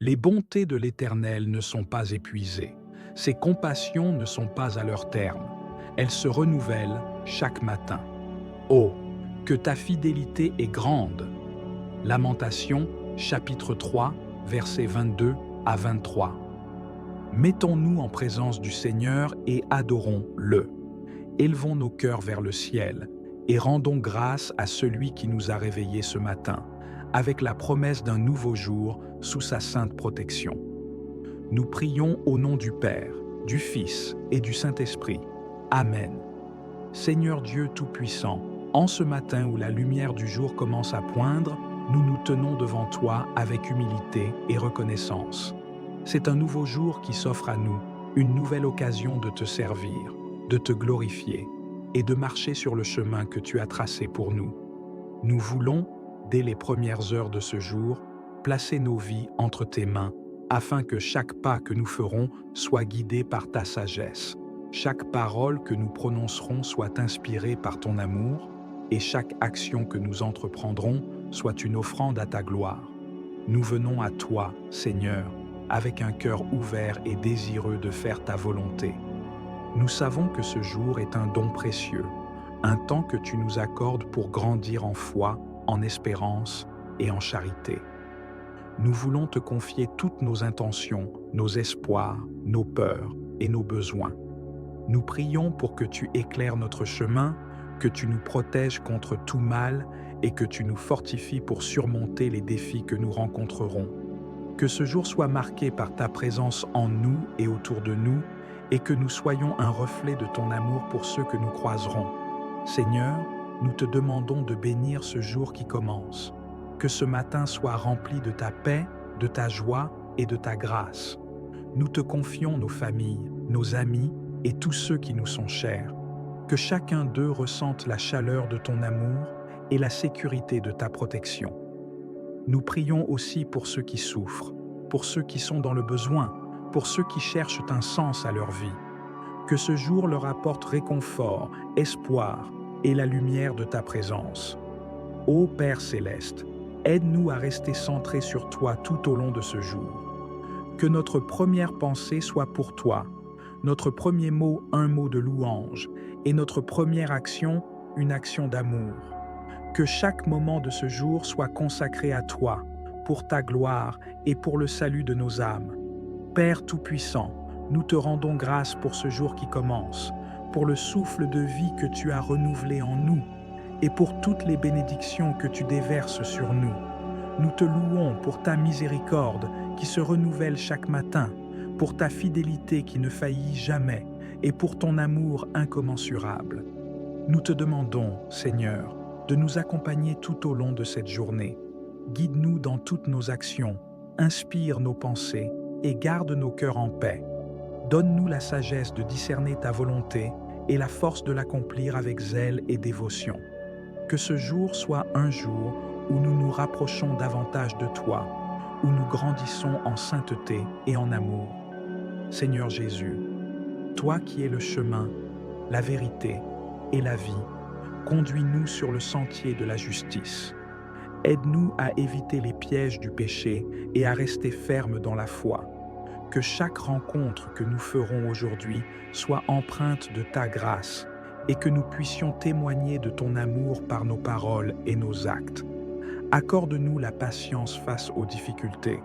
Les bontés de l'Éternel ne sont pas épuisées, ses compassions ne sont pas à leur terme, elles se renouvellent chaque matin. Oh, que ta fidélité est grande! Lamentations, chapitre 3, versets 22 à 23. Mettons-nous en présence du Seigneur et adorons-le. Élevons nos cœurs vers le ciel et rendons grâce à celui qui nous a réveillés ce matin, avec la promesse d'un nouveau jour sous sa sainte protection. Nous prions au nom du Père, du Fils et du Saint-Esprit. Amen. Seigneur Dieu Tout-Puissant, en ce matin où la lumière du jour commence à poindre, nous nous tenons devant toi avec humilité et reconnaissance. C'est un nouveau jour qui s'offre à nous, une nouvelle occasion de te servir, de te glorifier et de marcher sur le chemin que tu as tracé pour nous. Nous voulons, dès les premières heures de ce jour, placer nos vies entre tes mains afin que chaque pas que nous ferons soit guidé par ta sagesse, chaque parole que nous prononcerons soit inspirée par ton amour et chaque action que nous entreprendrons soit une offrande à ta gloire. Nous venons à toi, Seigneur, avec un cœur ouvert et désireux de faire ta volonté. Nous savons que ce jour est un don précieux, un temps que tu nous accordes pour grandir en foi, en espérance et en charité. Nous voulons te confier toutes nos intentions, nos espoirs, nos peurs et nos besoins. Nous prions pour que tu éclaires notre chemin, que tu nous protèges contre tout mal et que tu nous fortifies pour surmonter les défis que nous rencontrerons. Que ce jour soit marqué par ta présence en nous et autour de nous et que nous soyons un reflet de ton amour pour ceux que nous croiserons. Seigneur, nous te demandons de bénir ce jour qui commence. Que ce matin soit rempli de ta paix, de ta joie et de ta grâce. Nous te confions nos familles, nos amis et tous ceux qui nous sont chers. Que chacun d'eux ressente la chaleur de ton amour et la sécurité de ta protection. Nous prions aussi pour ceux qui souffrent, pour ceux qui sont dans le besoin, pour ceux qui cherchent un sens à leur vie. Que ce jour leur apporte réconfort, espoir et la lumière de ta présence. Ô Père céleste, aide-nous à rester centrés sur toi tout au long de ce jour. Que notre première pensée soit pour toi, notre premier mot un mot de louange et notre première action une action d'amour. Que chaque moment de ce jour soit consacré à toi, pour ta gloire et pour le salut de nos âmes. Père Tout-Puissant, nous te rendons grâce pour ce jour qui commence, pour le souffle de vie que tu as renouvelé en nous et pour toutes les bénédictions que tu déverses sur nous. Nous te louons pour ta miséricorde qui se renouvelle chaque matin, pour ta fidélité qui ne faillit jamais et pour ton amour incommensurable. Nous te demandons, Seigneur, de nous accompagner tout au long de cette journée. Guide-nous dans toutes nos actions, inspire nos pensées et garde nos cœurs en paix. Donne-nous la sagesse de discerner ta volonté et la force de l'accomplir avec zèle et dévotion. Que ce jour soit un jour où nous nous rapprochons davantage de toi, où nous grandissons en sainteté et en amour. Seigneur Jésus, toi qui es le chemin, la vérité et la vie, conduis-nous sur le sentier de la justice. Aide-nous à éviter les pièges du péché et à rester fermes dans la foi. Que chaque rencontre que nous ferons aujourd'hui soit empreinte de ta grâce et que nous puissions témoigner de ton amour par nos paroles et nos actes. Accorde-nous la patience face aux difficultés,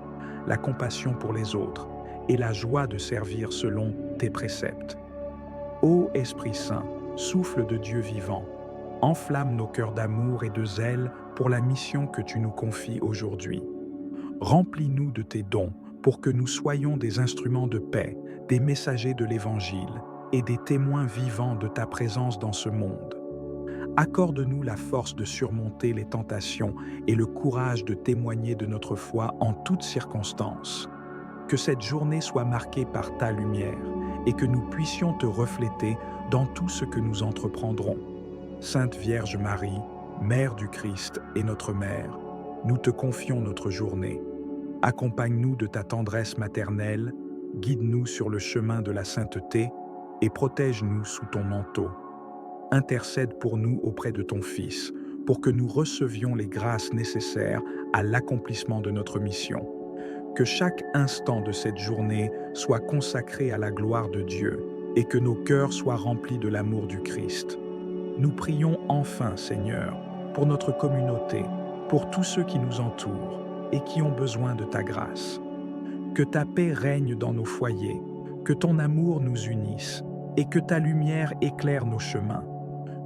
la compassion pour les autres et la joie de servir selon tes préceptes. Ô Esprit Saint, souffle de Dieu vivant, enflamme nos cœurs d'amour et de zèle pour la mission que tu nous confies aujourd'hui. Remplis-nous de tes dons pour que nous soyons des instruments de paix, des messagers de l'Évangile et des témoins vivants de ta présence dans ce monde. Accorde-nous la force de surmonter les tentations et le courage de témoigner de notre foi en toutes circonstances. Que cette journée soit marquée par ta lumière et que nous puissions te refléter dans tout ce que nous entreprendrons. Sainte Vierge Marie, Mère du Christ et notre Mère, nous te confions notre journée. Accompagne-nous de ta tendresse maternelle, guide-nous sur le chemin de la sainteté et protège-nous sous ton manteau. Intercède pour nous auprès de ton Fils, pour que nous recevions les grâces nécessaires à l'accomplissement de notre mission. Que chaque instant de cette journée soit consacré à la gloire de Dieu et que nos cœurs soient remplis de l'amour du Christ. Nous prions enfin, Seigneur, pour notre communauté, pour tous ceux qui nous entourent et qui ont besoin de ta grâce. Que ta paix règne dans nos foyers, que ton amour nous unisse et que ta lumière éclaire nos chemins.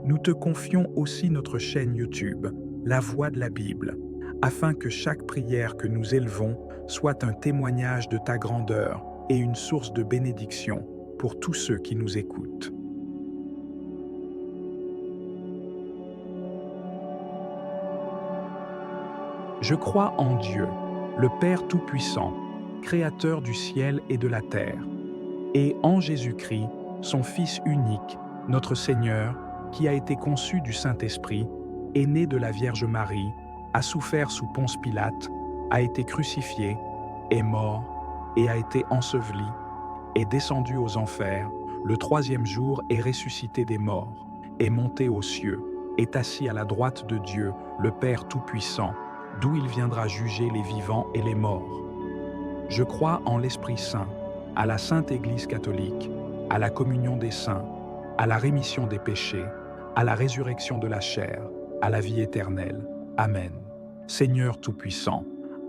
Nous te confions aussi notre chaîne YouTube, La Voix de la Bible, afin que chaque prière que nous élevons soit un témoignage de ta grandeur et une source de bénédiction pour tous ceux qui nous écoutent. Je crois en Dieu, le Père Tout-Puissant, Créateur du ciel et de la terre, et en Jésus-Christ, son Fils unique, notre Seigneur, qui a été conçu du Saint-Esprit, est né de la Vierge Marie, a souffert sous Ponce Pilate, a été crucifié, est mort et a été enseveli, est descendu aux enfers, le troisième jour est ressuscité des morts, est monté aux cieux, est assis à la droite de Dieu, le Père Tout-Puissant, d'où il viendra juger les vivants et les morts. Je crois en l'Esprit Saint, à la Sainte Église catholique, à la communion des saints, à la rémission des péchés, à la résurrection de la chair, à la vie éternelle. Amen. Seigneur Tout-Puissant,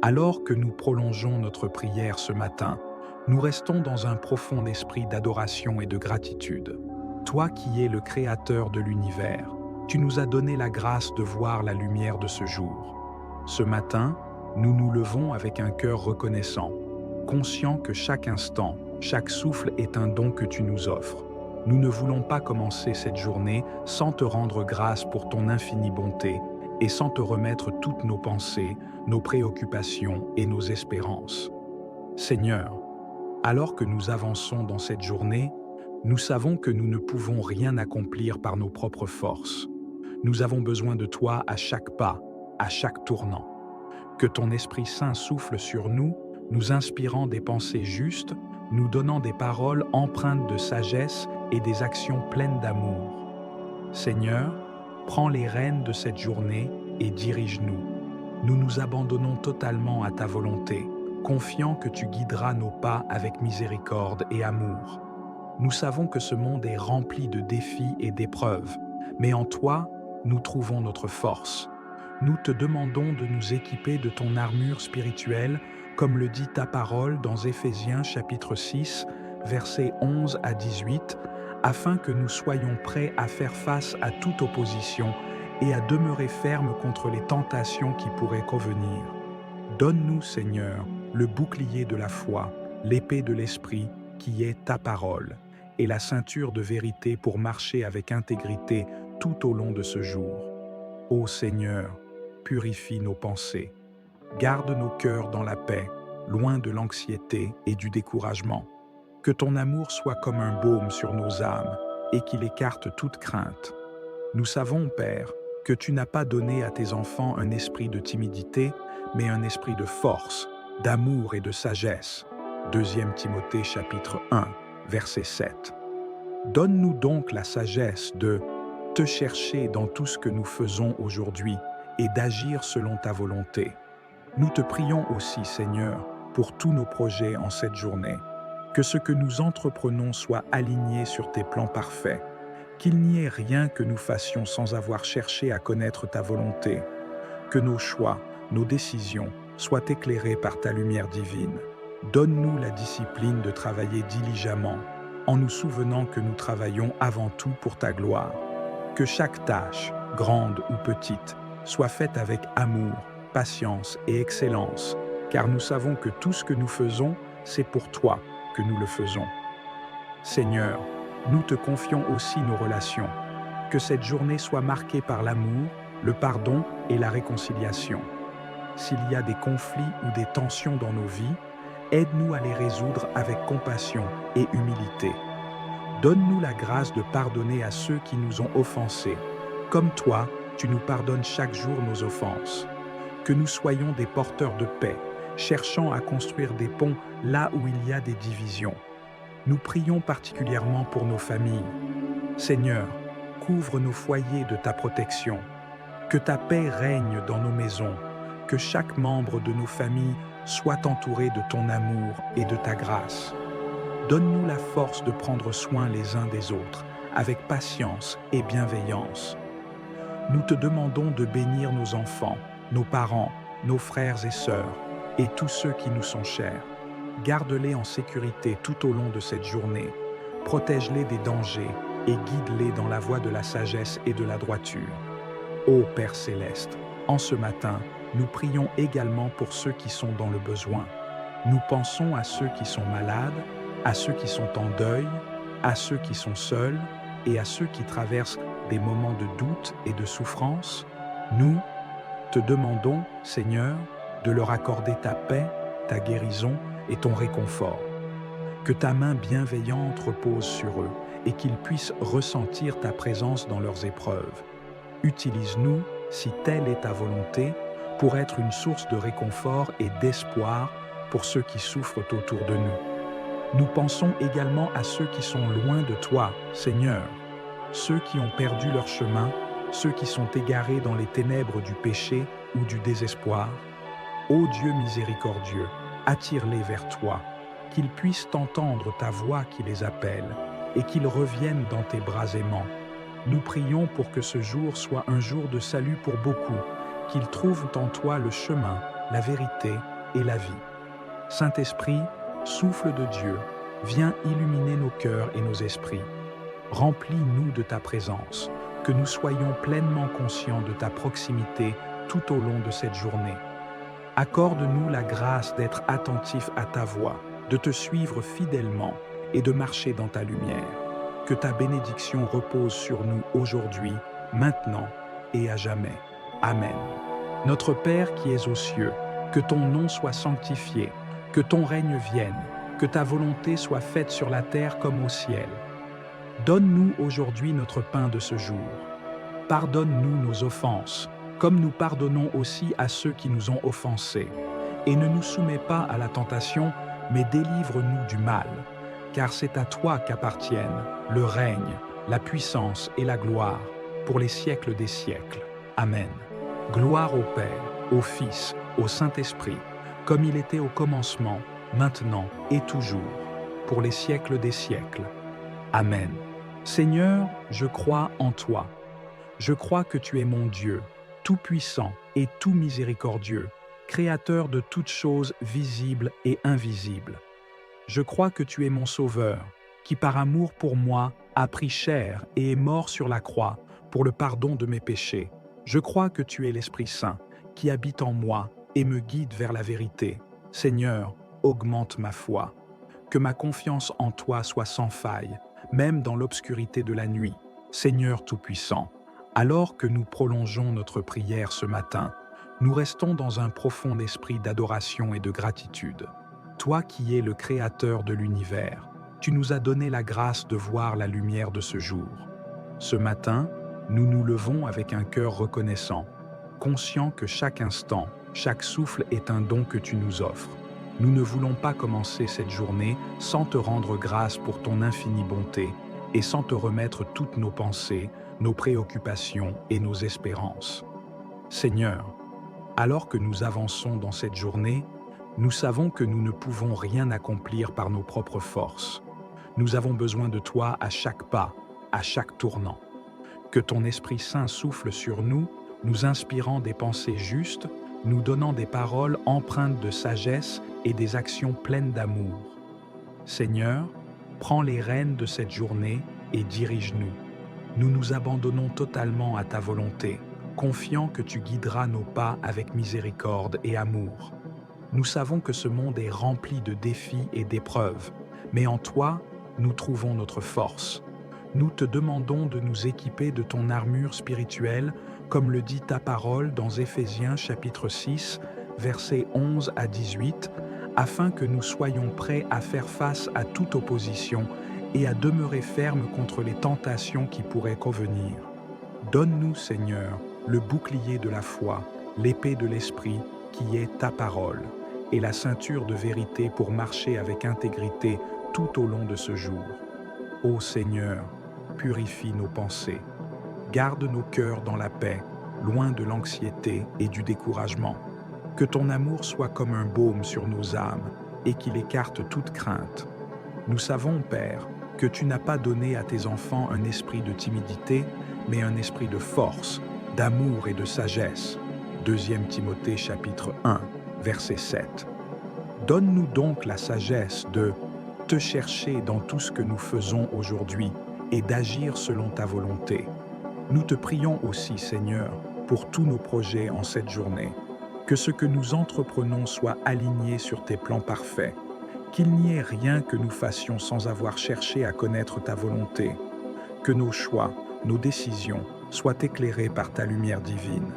alors que nous prolongeons notre prière ce matin, nous restons dans un profond esprit d'adoration et de gratitude. Toi qui es le Créateur de l'univers, tu nous as donné la grâce de voir la lumière de ce jour. Ce matin, nous nous levons avec un cœur reconnaissant, conscient que chaque instant, chaque souffle est un don que tu nous offres. Nous ne voulons pas commencer cette journée sans te rendre grâce pour ton infinie bonté et sans te remettre toutes nos pensées, nos préoccupations et nos espérances. Seigneur, alors que nous avançons dans cette journée, nous savons que nous ne pouvons rien accomplir par nos propres forces. Nous avons besoin de toi à chaque pas, à chaque tournant. Que ton Esprit Saint souffle sur nous, nous inspirant des pensées justes, nous donnant des paroles empreintes de sagesse et des actions pleines d'amour. Seigneur, prends les rênes de cette journée et dirige-nous. Nous nous abandonnons totalement à ta volonté, confiant que tu guideras nos pas avec miséricorde et amour. Nous savons que ce monde est rempli de défis et d'épreuves, mais en toi, nous trouvons notre force. Nous te demandons de nous équiper de ton armure spirituelle, comme le dit ta parole dans Éphésiens chapitre 6, versets 11 à 18, afin que nous soyons prêts à faire face à toute opposition et à demeurer fermes contre les tentations qui pourraient convenir. Donne-nous, Seigneur, le bouclier de la foi, l'épée de l'Esprit, qui est ta parole, et la ceinture de vérité pour marcher avec intégrité tout au long de ce jour. Ô Seigneur, purifie nos pensées. Garde nos cœurs dans la paix, loin de l'anxiété et du découragement. Que ton amour soit comme un baume sur nos âmes et qu'il écarte toute crainte. Nous savons, Père, que tu n'as pas donné à tes enfants un esprit de timidité, mais un esprit de force, d'amour et de sagesse. 2 Timothée chapitre 1, verset 7. Donne-nous donc la sagesse de te chercher dans tout ce que nous faisons aujourd'hui et d'agir selon ta volonté. Nous te prions aussi, Seigneur, pour tous nos projets en cette journée. Que ce que nous entreprenons soit aligné sur tes plans parfaits. Qu'il n'y ait rien que nous fassions sans avoir cherché à connaître ta volonté. Que nos choix, nos décisions soient éclairés par ta lumière divine. Donne-nous la discipline de travailler diligemment, en nous souvenant que nous travaillons avant tout pour ta gloire. Que chaque tâche, grande ou petite, soit faite avec amour, patience et excellence, car nous savons que tout ce que nous faisons, c'est pour toi que nous le faisons. Seigneur, nous te confions aussi nos relations. Que cette journée soit marquée par l'amour, le pardon et la réconciliation. S'il y a des conflits ou des tensions dans nos vies, aide-nous à les résoudre avec compassion et humilité. Donne-nous la grâce de pardonner à ceux qui nous ont offensés, comme toi, tu nous pardonnes chaque jour nos offenses. Que nous soyons des porteurs de paix, cherchant à construire des ponts là où il y a des divisions. Nous prions particulièrement pour nos familles. Seigneur, couvre nos foyers de ta protection. Que ta paix règne dans nos maisons. Que chaque membre de nos familles soient entourés de ton amour et de ta grâce. Donne-nous la force de prendre soin les uns des autres, avec patience et bienveillance. Nous te demandons de bénir nos enfants, nos parents, nos frères et sœurs, et tous ceux qui nous sont chers. Garde-les en sécurité tout au long de cette journée. Protège-les des dangers et guide-les dans la voie de la sagesse et de la droiture. Ô Père céleste, en ce matin, nous prions également pour ceux qui sont dans le besoin. Nous pensons à ceux qui sont malades, à ceux qui sont en deuil, à ceux qui sont seuls et à ceux qui traversent des moments de doute et de souffrance. Nous te demandons, Seigneur, de leur accorder ta paix, ta guérison et ton réconfort. Que ta main bienveillante repose sur eux et qu'ils puissent ressentir ta présence dans leurs épreuves. Utilise-nous, si telle est ta volonté, pour être une source de réconfort et d'espoir pour ceux qui souffrent autour de nous. Nous pensons également à ceux qui sont loin de toi, Seigneur, ceux qui ont perdu leur chemin, ceux qui sont égarés dans les ténèbres du péché ou du désespoir. Ô Dieu miséricordieux, attire-les vers toi, qu'ils puissent entendre ta voix qui les appelle et qu'ils reviennent dans tes bras aimants. Nous prions pour que ce jour soit un jour de salut pour beaucoup, qu'ils trouvent en toi le chemin, la vérité et la vie. Saint-Esprit, souffle de Dieu, viens illuminer nos cœurs et nos esprits. Remplis-nous de ta présence, que nous soyons pleinement conscients de ta proximité tout au long de cette journée. Accorde-nous la grâce d'être attentifs à ta voix, de te suivre fidèlement et de marcher dans ta lumière. Que ta bénédiction repose sur nous aujourd'hui, maintenant et à jamais. Amen. Notre Père qui es aux cieux, que ton nom soit sanctifié, que ton règne vienne, que ta volonté soit faite sur la terre comme au ciel. Donne-nous aujourd'hui notre pain de ce jour. Pardonne-nous nos offenses, comme nous pardonnons aussi à ceux qui nous ont offensés. Et ne nous soumets pas à la tentation, mais délivre-nous du mal. Car c'est à toi qu'appartiennent le règne, la puissance et la gloire, pour les siècles des siècles. Amen. Gloire au Père, au Fils, au Saint-Esprit, comme il était au commencement, maintenant et toujours, pour les siècles des siècles. Amen. Seigneur, je crois en toi. Je crois que tu es mon Dieu, tout-puissant et tout miséricordieux, créateur de toutes choses visibles et invisibles. Je crois que tu es mon Sauveur, qui par amour pour moi a pris chair et est mort sur la croix pour le pardon de mes péchés. Je crois que tu es l'Esprit Saint, qui habite en moi et me guide vers la vérité. Seigneur, augmente ma foi. Que ma confiance en toi soit sans faille, même dans l'obscurité de la nuit. Seigneur Tout-Puissant, alors que nous prolongeons notre prière ce matin, nous restons dans un profond esprit d'adoration et de gratitude. Toi qui es le Créateur de l'univers, tu nous as donné la grâce de voir la lumière de ce jour. Ce matin, nous nous levons avec un cœur reconnaissant, conscients que chaque instant, chaque souffle est un don que tu nous offres. Nous ne voulons pas commencer cette journée sans te rendre grâce pour ton infinie bonté et sans te remettre toutes nos pensées, nos préoccupations et nos espérances. Seigneur, alors que nous avançons dans cette journée, nous savons que nous ne pouvons rien accomplir par nos propres forces. Nous avons besoin de toi à chaque pas, à chaque tournant. Que ton Esprit Saint souffle sur nous, nous inspirant des pensées justes, nous donnant des paroles empreintes de sagesse et des actions pleines d'amour. Seigneur, prends les rênes de cette journée et dirige-nous. Nous nous abandonnons totalement à ta volonté, confiants que tu guideras nos pas avec miséricorde et amour. Nous savons que ce monde est rempli de défis et d'épreuves, mais en toi, nous trouvons notre force. Nous te demandons de nous équiper de ton armure spirituelle, comme le dit ta parole dans Éphésiens chapitre 6, versets 11 à 18, afin que nous soyons prêts à faire face à toute opposition et à demeurer fermes contre les tentations qui pourraient convenir. Donne-nous, Seigneur, le bouclier de la foi, l'épée de l'Esprit, qui est ta parole, et la ceinture de vérité pour marcher avec intégrité tout au long de ce jour. Ô Seigneur, purifie nos pensées, garde nos cœurs dans la paix, loin de l'anxiété et du découragement. Que ton amour soit comme un baume sur nos âmes et qu'il écarte toute crainte. Nous savons, Père, que tu n'as pas donné à tes enfants un esprit de timidité, mais un esprit de force, d'amour et de sagesse. 2 Timothée chapitre 1, verset 7. Donne-nous donc la sagesse de te chercher dans tout ce que nous faisons aujourd'hui et d'agir selon ta volonté. Nous te prions aussi, Seigneur, pour tous nos projets en cette journée. Que ce que nous entreprenons soit aligné sur tes plans parfaits. Qu'il n'y ait rien que nous fassions sans avoir cherché à connaître ta volonté. Que nos choix, nos décisions soient éclairés par ta lumière divine.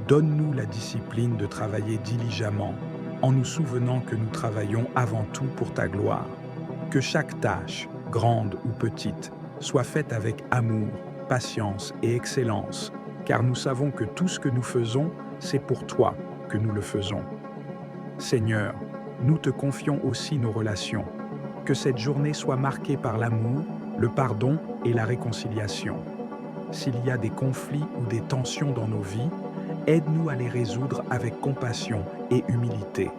Donne-nous la discipline de travailler diligemment, en nous souvenant que nous travaillons avant tout pour ta gloire. Que chaque tâche, grande ou petite, soit faite avec amour, patience et excellence, car nous savons que tout ce que nous faisons, c'est pour toi que nous le faisons. Seigneur, nous te confions aussi nos relations. Que cette journée soit marquée par l'amour, le pardon et la réconciliation. S'il y a des conflits ou des tensions dans nos vies, aide-nous à les résoudre avec compassion et humilité.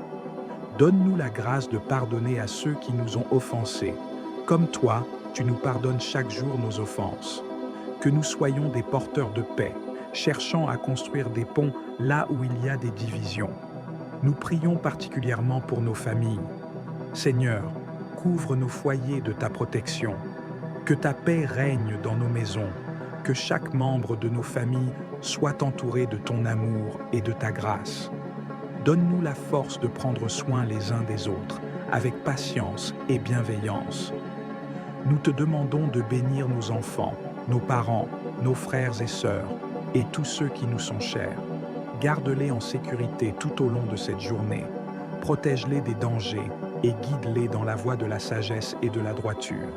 Donne-nous la grâce de pardonner à ceux qui nous ont offensés. Comme toi, tu nous pardonnes chaque jour nos offenses. Que nous soyons des porteurs de paix, cherchant à construire des ponts là où il y a des divisions. Nous prions particulièrement pour nos familles. Seigneur, couvre nos foyers de ta protection. Que ta paix règne dans nos maisons. Que chaque membre de nos familles soit entouré de ton amour et de ta grâce. Donne-nous la force de prendre soin les uns des autres, avec patience et bienveillance. Nous te demandons de bénir nos enfants, nos parents, nos frères et sœurs, et tous ceux qui nous sont chers. Garde-les en sécurité tout au long de cette journée. Protège-les des dangers et guide-les dans la voie de la sagesse et de la droiture.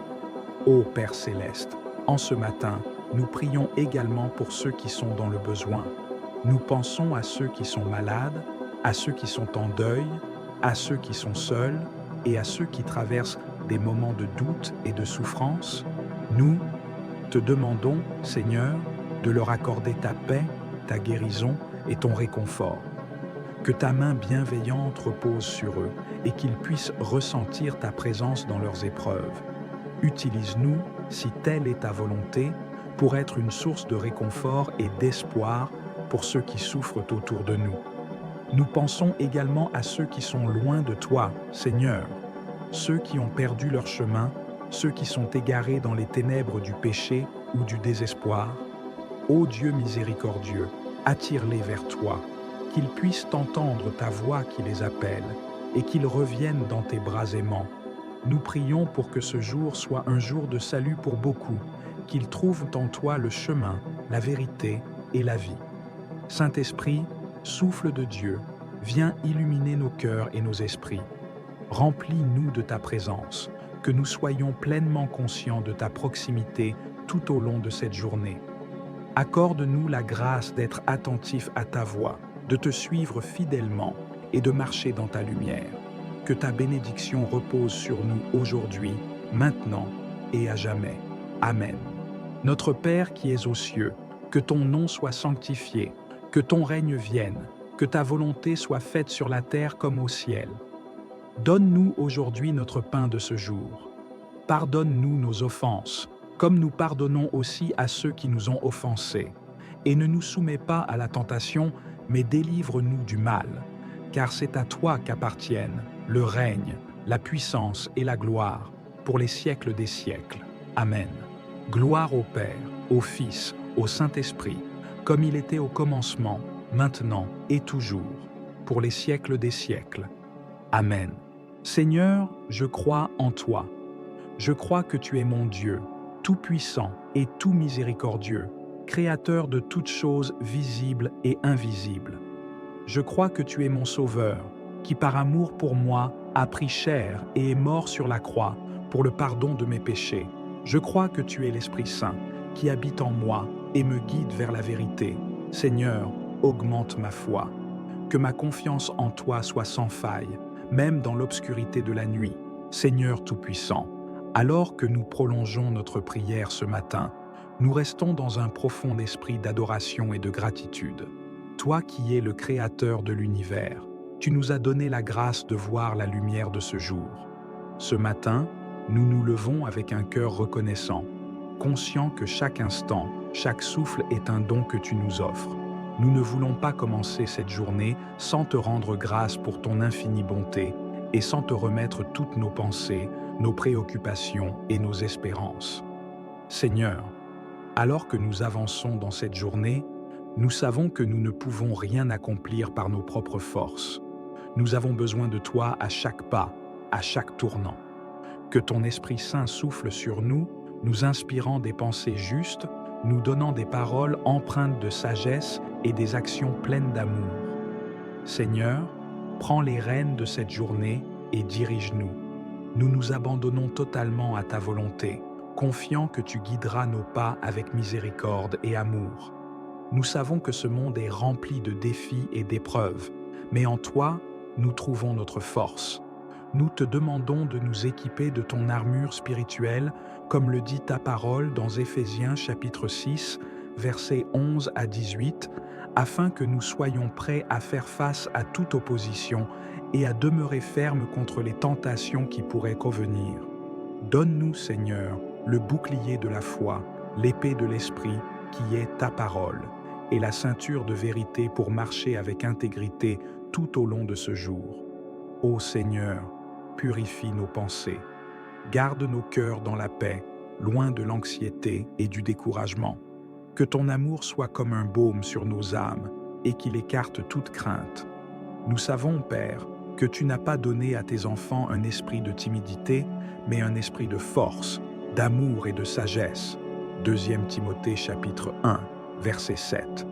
Ô Père céleste, en ce matin, nous prions également pour ceux qui sont dans le besoin. Nous pensons à ceux qui sont malades, à ceux qui sont en deuil, à ceux qui sont seuls et à ceux qui traversent des moments de doute et de souffrance. Nous te demandons, Seigneur, de leur accorder ta paix, ta guérison et ton réconfort. Que ta main bienveillante repose sur eux et qu'ils puissent ressentir ta présence dans leurs épreuves. Utilise-nous, si telle est ta volonté, pour être une source de réconfort et d'espoir pour ceux qui souffrent autour de nous. Nous pensons également à ceux qui sont loin de toi, Seigneur, ceux qui ont perdu leur chemin, ceux qui sont égarés dans les ténèbres du péché ou du désespoir. Ô Dieu miséricordieux, attire-les vers toi, qu'ils puissent entendre ta voix qui les appelle et qu'ils reviennent dans tes bras aimants. Nous prions pour que ce jour soit un jour de salut pour beaucoup, qu'ils trouvent en toi le chemin, la vérité et la vie. Saint-Esprit, souffle de Dieu, viens illuminer nos cœurs et nos esprits. Remplis-nous de ta présence, que nous soyons pleinement conscients de ta proximité tout au long de cette journée. Accorde-nous la grâce d'être attentifs à ta voix, de te suivre fidèlement et de marcher dans ta lumière. Que ta bénédiction repose sur nous aujourd'hui, maintenant et à jamais. Amen. Notre Père qui es aux cieux, que ton nom soit sanctifié, que ton règne vienne, que ta volonté soit faite sur la terre comme au ciel. Donne-nous aujourd'hui notre pain de ce jour. Pardonne-nous nos offenses, comme nous pardonnons aussi à ceux qui nous ont offensés. Et ne nous soumets pas à la tentation, mais délivre-nous du mal, car c'est à toi qu'appartiennent le règne, la puissance et la gloire, pour les siècles des siècles. Amen. Gloire au Père, au Fils, au Saint-Esprit, comme il était au commencement, maintenant et toujours, pour les siècles des siècles. Amen. Seigneur, je crois en toi. Je crois que tu es mon Dieu, tout-puissant et tout miséricordieux, créateur de toutes choses visibles et invisibles. Je crois que tu es mon Sauveur, qui par amour pour moi a pris chair et est mort sur la croix pour le pardon de mes péchés. Je crois que tu es l'Esprit Saint, qui habite en moi et me guide vers la vérité. Seigneur, augmente ma foi. Que ma confiance en toi soit sans faille, même dans l'obscurité de la nuit. Seigneur Tout-Puissant, alors que nous prolongeons notre prière ce matin, nous restons dans un profond esprit d'adoration et de gratitude. Toi qui es le Créateur de l'univers, Tu nous as donné la grâce de voir la lumière de ce jour. Ce matin, nous nous levons avec un cœur reconnaissant, conscient que chaque instant, chaque souffle est un don que tu nous offres. Nous ne voulons pas commencer cette journée sans te rendre grâce pour ton infinie bonté et sans te remettre toutes nos pensées, nos préoccupations et nos espérances. Seigneur, alors que nous avançons dans cette journée, nous savons que nous ne pouvons rien accomplir par nos propres forces. Nous avons besoin de toi à chaque pas, à chaque tournant. Que ton Esprit Saint souffle sur nous, nous inspirant des pensées justes, nous donnant des paroles empreintes de sagesse et des actions pleines d'amour. Seigneur, prends les rênes de cette journée et dirige-nous. Nous nous abandonnons totalement à ta volonté, confiants que tu guideras nos pas avec miséricorde et amour. Nous savons que ce monde est rempli de défis et d'épreuves, mais en toi, nous trouvons notre force. Nous te demandons de nous équiper de ton armure spirituelle, comme le dit ta parole dans Éphésiens chapitre 6, versets 11 à 18, afin que nous soyons prêts à faire face à toute opposition et à demeurer fermes contre les tentations qui pourraient convenir. Donne-nous, Seigneur, le bouclier de la foi, l'épée de l'esprit, qui est ta parole, et la ceinture de vérité pour marcher avec intégrité tout au long de ce jour. Ô Seigneur, purifie nos pensées. Garde nos cœurs dans la paix, loin de l'anxiété et du découragement. Que ton amour soit comme un baume sur nos âmes et qu'il écarte toute crainte. Nous savons, Père, que tu n'as pas donné à tes enfants un esprit de timidité, mais un esprit de force, d'amour et de sagesse. 2 Timothée chapitre 1, verset 7.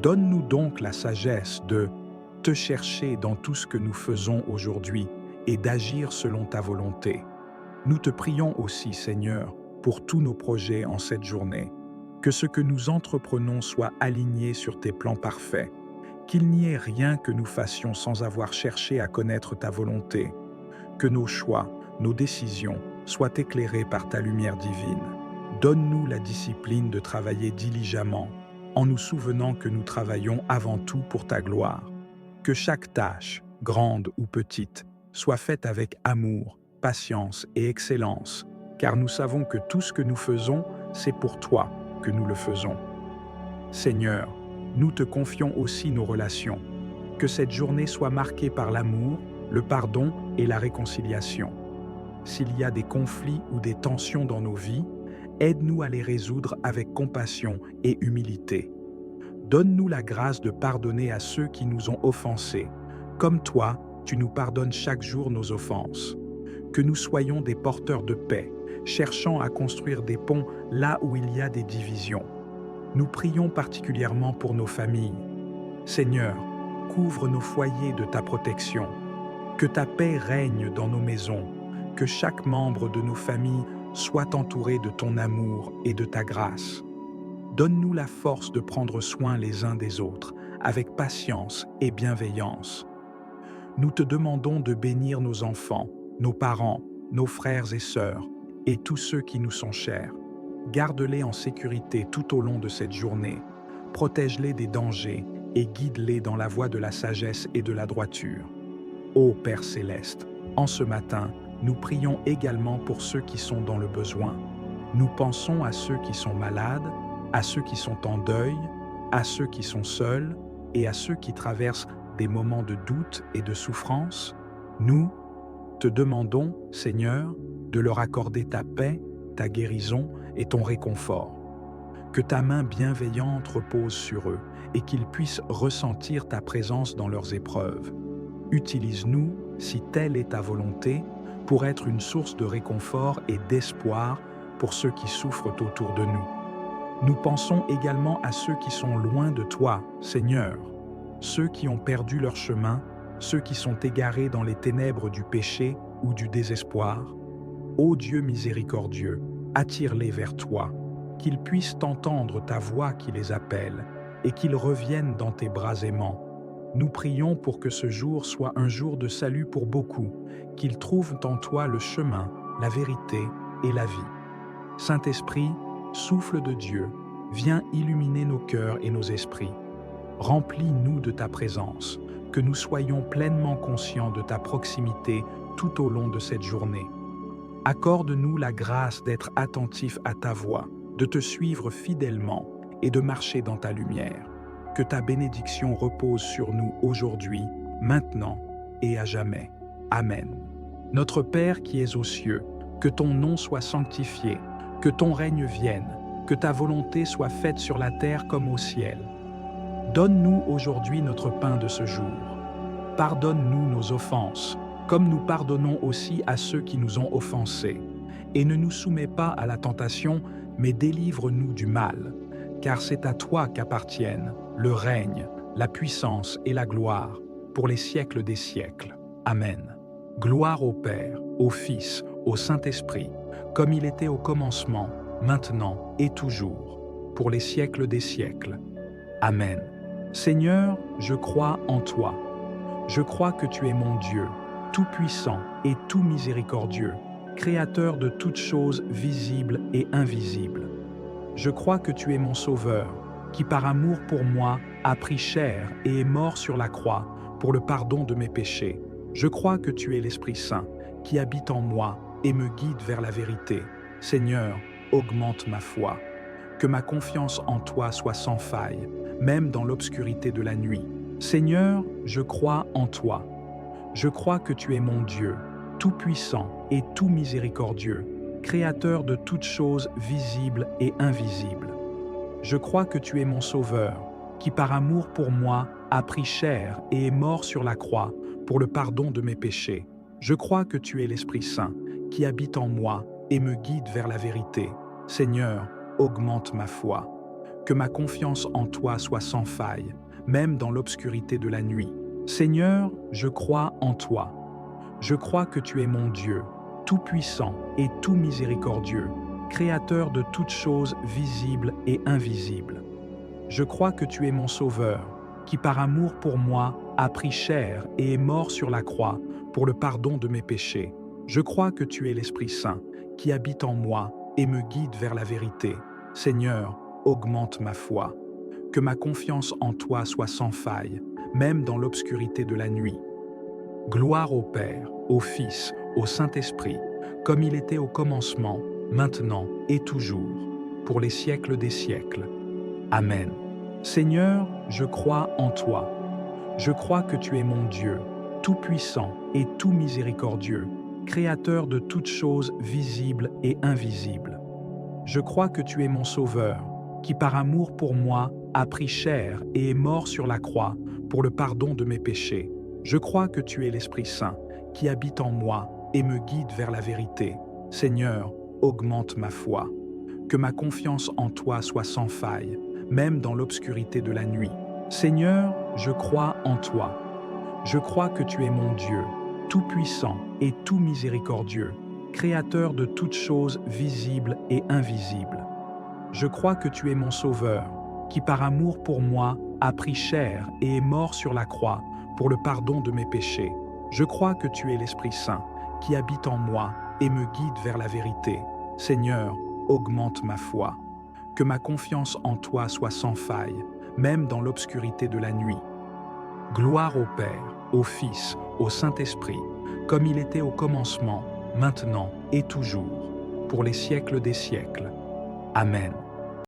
Donne-nous donc la sagesse de te chercher dans tout ce que nous faisons aujourd'hui et d'agir selon ta volonté. Nous te prions aussi, Seigneur, pour tous nos projets en cette journée. Que ce que nous entreprenons soit aligné sur tes plans parfaits. Qu'il n'y ait rien que nous fassions sans avoir cherché à connaître ta volonté. Que nos choix, nos décisions soient éclairés par ta lumière divine. Donne-nous la discipline de travailler diligemment, en nous souvenant que nous travaillons avant tout pour ta gloire. Que chaque tâche, grande ou petite, soit faite avec amour, patience et excellence, car nous savons que tout ce que nous faisons, c'est pour toi que nous le faisons. Seigneur, nous te confions aussi nos relations. Que cette journée soit marquée par l'amour, le pardon et la réconciliation. S'il y a des conflits ou des tensions dans nos vies, aide-nous à les résoudre avec compassion et humilité. Donne-nous la grâce de pardonner à ceux qui nous ont offensés, comme toi, tu nous pardonnes chaque jour nos offenses. Que nous soyons des porteurs de paix, cherchant à construire des ponts là où il y a des divisions. Nous prions particulièrement pour nos familles. Seigneur, couvre nos foyers de ta protection. Que ta paix règne dans nos maisons, que chaque membre de nos familles soit entouré de ton amour et de ta grâce. Donne-nous la force de prendre soin les uns des autres, avec patience et bienveillance. Nous te demandons de bénir nos enfants, nos parents, nos frères et sœurs, et tous ceux qui nous sont chers. Garde-les en sécurité tout au long de cette journée. Protège-les des dangers et guide-les dans la voie de la sagesse et de la droiture. Ô Père céleste, en ce matin, nous prions également pour ceux qui sont dans le besoin. Nous pensons à ceux qui sont malades, à ceux qui sont en deuil, à ceux qui sont seuls et à ceux qui traversent des moments de doute et de souffrance. Nous te demandons, Seigneur, de leur accorder ta paix, ta guérison et ton réconfort. Que ta main bienveillante repose sur eux et qu'ils puissent ressentir ta présence dans leurs épreuves. Utilise-nous, si telle est ta volonté, pour être une source de réconfort et d'espoir pour ceux qui souffrent autour de nous. Nous pensons également à ceux qui sont loin de toi, Seigneur, ceux qui ont perdu leur chemin, ceux qui sont égarés dans les ténèbres du péché ou du désespoir. Ô Dieu miséricordieux, attire-les vers toi, qu'ils puissent entendre ta voix qui les appelle et qu'ils reviennent dans tes bras aimants. Nous prions pour que ce jour soit un jour de salut pour beaucoup, qu'ils trouvent en toi le chemin, la vérité et la vie. Saint-Esprit, souffle de Dieu, viens illuminer nos cœurs et nos esprits. Remplis-nous de ta présence, que nous soyons pleinement conscients de ta proximité tout au long de cette journée. Accorde-nous la grâce d'être attentifs à ta voix, de te suivre fidèlement et de marcher dans ta lumière. Que ta bénédiction repose sur nous aujourd'hui, maintenant et à jamais. Amen. Notre Père qui es aux cieux, que ton nom soit sanctifié, que ton règne vienne, que ta volonté soit faite sur la terre comme au ciel. Donne-nous aujourd'hui notre pain de ce jour. Pardonne-nous nos offenses, comme nous pardonnons aussi à ceux qui nous ont offensés. Et ne nous soumets pas à la tentation, mais délivre-nous du mal. Car c'est à toi qu'appartiennent le règne, la puissance et la gloire, pour les siècles des siècles. Amen. Gloire au Père, au Fils, au Saint-Esprit, comme il était au commencement, maintenant et toujours, pour les siècles des siècles. Amen. Seigneur, je crois en toi. Je crois que tu es mon Dieu, tout-puissant et tout miséricordieux, créateur de toutes choses visibles et invisibles. Je crois que tu es mon Sauveur, qui par amour pour moi a pris chair et est mort sur la croix pour le pardon de mes péchés. Je crois que tu es l'Esprit Saint, qui habite en moi et me guide vers la vérité. Seigneur, augmente ma foi. Que ma confiance en toi soit sans faille, même dans l'obscurité de la nuit. Seigneur, je crois en toi. Je crois que tu es mon Dieu, tout-puissant et tout miséricordieux, créateur de toutes choses visibles et invisibles. Je crois que tu es mon Sauveur, qui par amour pour moi a pris chair et est mort sur la croix pour le pardon de mes péchés. Je crois que tu es l'Esprit Saint, qui habite en moi et me guide vers la vérité. Seigneur, augmente ma foi. Que ma confiance en toi soit sans faille, même dans l'obscurité de la nuit. Seigneur, je crois en toi. Je crois que tu es mon Dieu, tout-puissant et tout miséricordieux, créateur de toutes choses visibles et invisibles. Je crois que tu es mon Sauveur, qui par amour pour moi a pris chair et est mort sur la croix pour le pardon de mes péchés. Je crois que tu es l'Esprit Saint, qui habite en moi et me guide vers la vérité. Seigneur, augmente ma foi. Que ma confiance en toi soit sans faille, même dans l'obscurité de la nuit. Gloire au Père, au Fils, au Saint-Esprit, comme il était au commencement, maintenant et toujours, pour les siècles des siècles. Amen. Seigneur, je crois en toi. Je crois que tu es mon Dieu, tout-puissant et tout miséricordieux, créateur de toutes choses visibles et invisibles. Je crois que tu es mon Sauveur, qui par amour pour moi a pris chair et est mort sur la croix pour le pardon de mes péchés. Je crois que tu es l'Esprit Saint, qui habite en moi et me guide vers la vérité. Seigneur, augmente ma foi. Que ma confiance en toi soit sans faille, même dans l'obscurité de la nuit. Seigneur, je crois en toi. Je crois que tu es mon Dieu, tout-puissant et tout miséricordieux, créateur de toutes choses visibles et invisibles. Je crois que tu es mon Sauveur, qui par amour pour moi a pris chair et est mort sur la croix pour le pardon de mes péchés. Je crois que tu es l'Esprit Saint, qui habite en moi et me guide vers la vérité. Seigneur, augmente ma foi. Que ma confiance en toi soit sans faille, même dans l'obscurité de la nuit. Gloire au Père, au Fils, au Saint-Esprit, comme il était au commencement, maintenant et toujours, pour les siècles des siècles. Amen.